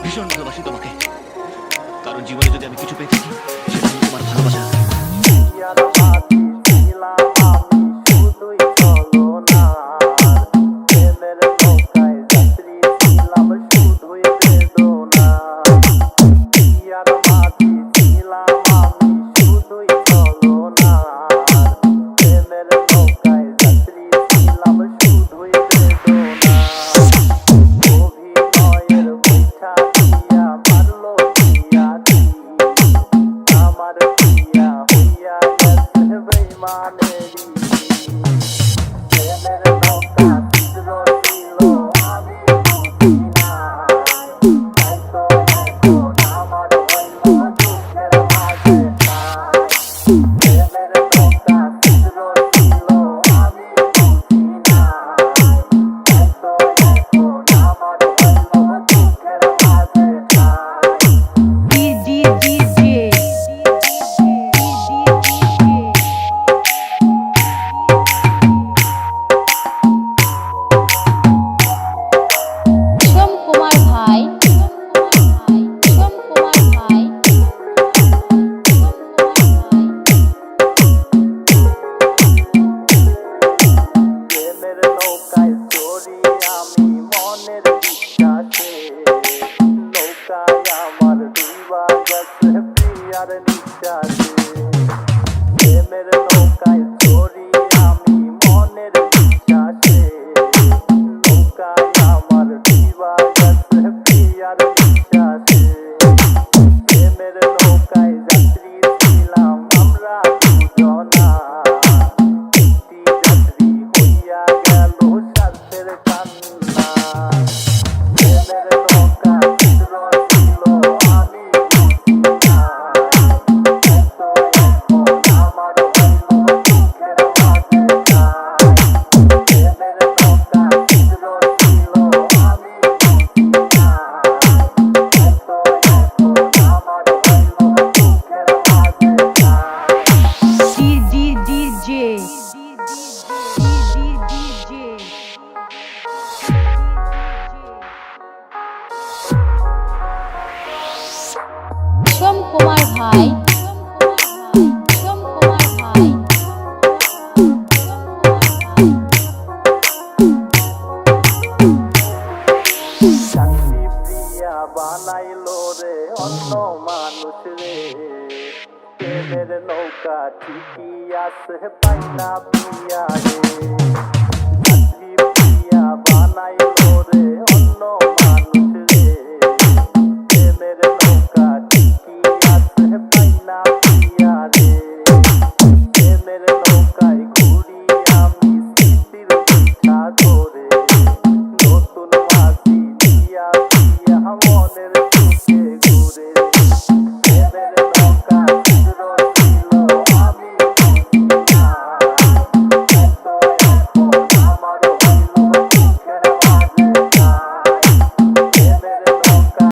ভীষণ ভালোবাসি তোমাকে, কারণ জীবনে যদি আমি কিছু পেয়ে থাকি সেটা হলো তোমার ভালোবাসা। আর নিঃশ্বাসে প্রেমের নৌকায় চড়ি আমি মনের বিশ্বাসে, নৌকায় আমার দিবা গেছে প্রিয়ার নিঃশ্বাসে। প্রেমের নৌকায় যাত্রী ছিলাম আমরা দুজনা, একটি যাত্রী হইয়া গেল স্বার্থের কান্না। প্রেমের নৌকা ছিল আমি কুমার ভাই, কুমার ভাই, চাকরি প্রিয়া বানাইলো রে অন্য মানুষ রে, প্রেমের নৌকা ঠিকই আছে পাইনা প্রিয়া রে। চাকরি প্রিয়া বানাইলো রে অন্য মানুষ